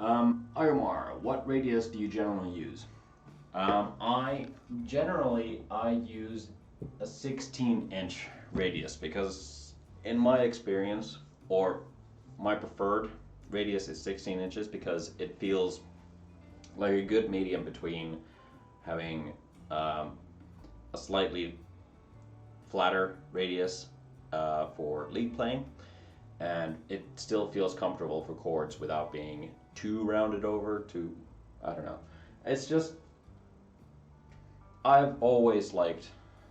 Ayomar, what radius do you generally use? I use a 16-inch radius because, in my experience, or my preferred radius is 16 inches because it feels like a good medium between having a slightly flatter radius for lead playing, and it still feels comfortable for chords without being too rounded over. Too, I don't know. It's just I've always liked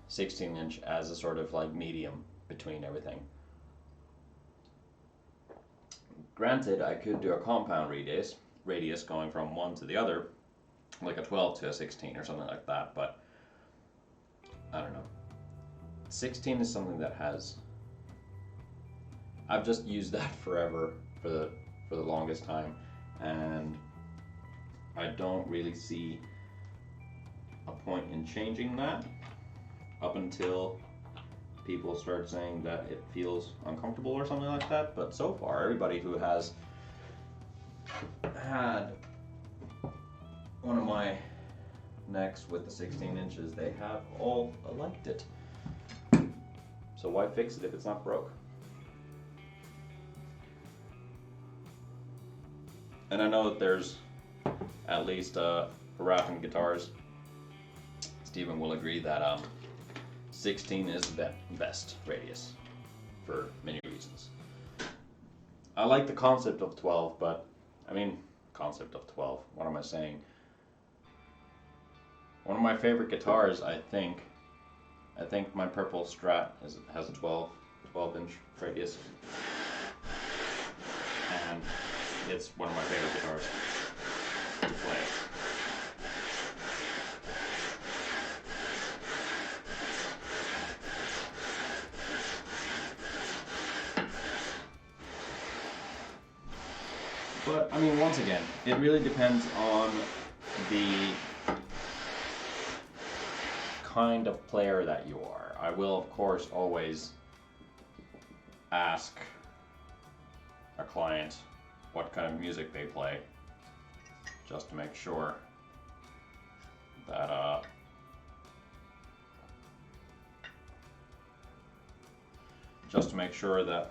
16-inch as a sort of like medium between everything. Granted, I could do a compound radius going from one to the other, like a 12 to a 16 or something like that, but I don't know. 16 is something that has I've just used that forever for the longest time, and I don't really see a point in changing that up until people start saying that it feels uncomfortable or something like that. But so far, everybody who has had one of my necks with the 16 inches, they have all liked it. So why fix it if it's not broke? And I know that there's at least for Raffin guitars, Stephen will agree that 16 is the best radius for many reasons. I like the concept of 12, but I mean, concept of 12, what am I saying? One of my favorite guitars, I think my Purple Strat has a 12-inch radius, and it's one of my favorite guitars to play. But I mean, once again, it really depends on the kind of player that you are. I will, of course, always ask a client what kind of music they play, just to make sure that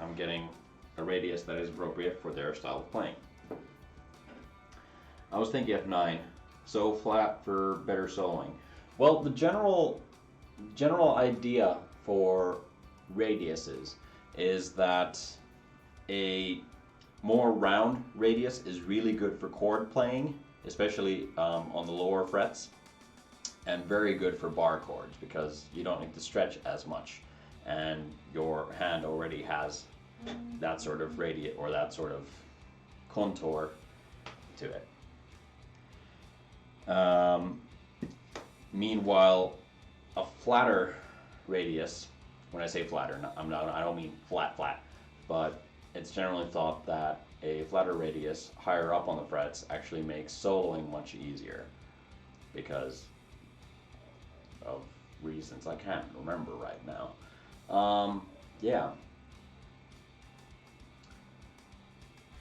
I'm getting a radius that is appropriate for their style of playing. I was thinking F9, so flat for better soloing. Well, the general idea for radiuses is that a more round radius is really good for chord playing, especially on the lower frets, and very good for bar chords because you don't need to stretch as much, and your hand already has that sort of radius or that sort of contour to it. Meanwhile, a flatter radius, when I say flatter, I don't mean flat, but it's generally thought that a flatter radius higher up on the frets actually makes soloing much easier because of reasons I can't remember right now. Yeah.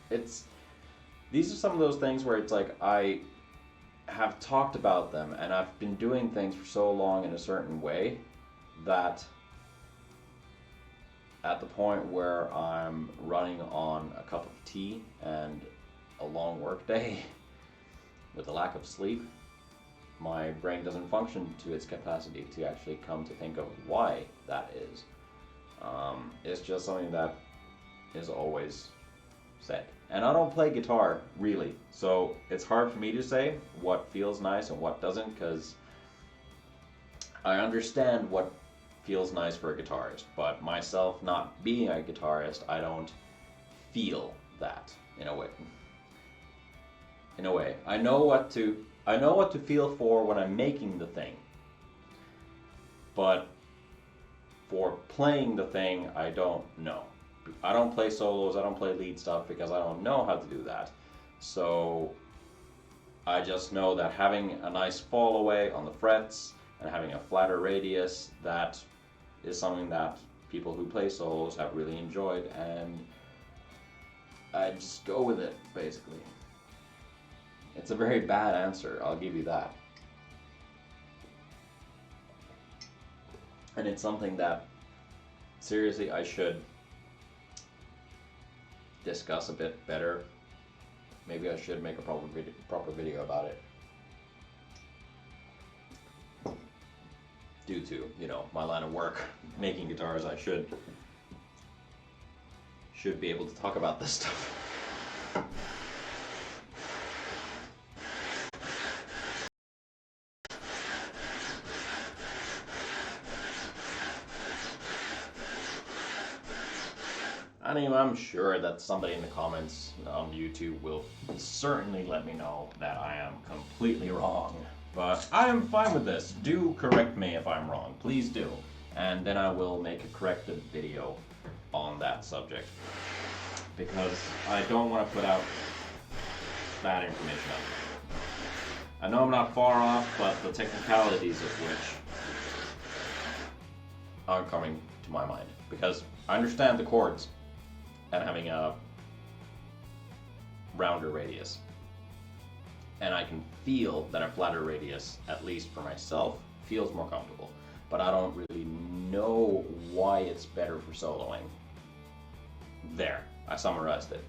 These are some of those things where it's like I have talked about them and I've been doing things for so long in a certain way that at the point where I'm running on a cup of tea and a long work day with a lack of sleep, my brain doesn't function to its capacity to actually come to think of why that is. It's just something that is always said. And I don't play guitar, really, so it's hard for me to say what feels nice and what doesn't, because I understand what feels nice for a guitarist, but myself not being a guitarist, I don't feel that in a way. I know what to feel for when I'm making the thing, but for playing the thing, I don't know. I don't play solos, I don't play lead stuff because I don't know how to do that. So I just know that having a nice fall away on the frets and having a flatter radius, that is something that people who play solos have really enjoyed, and I just go with it, basically. It's a very bad answer, I'll give you that. And it's something that, seriously, I should discuss a bit better. Maybe I should make a proper video about it. Due to, you know, my line of work, making guitars, I should be able to talk about this stuff. Anyway, I'm sure that somebody in the comments on YouTube will certainly let me know that I am completely wrong. But I am fine with this. Do correct me if I'm wrong. Please do. And then I will make a corrected video on that subject. Because I don't want to put out bad information out there. I know I'm not far off, but the technicalities of which aren't coming to my mind. Because I understand the chords and having a rounder radius. And I can feel that a flatter radius, at least for myself, feels more comfortable. But I don't really know why it's better for soloing. There, I summarized it.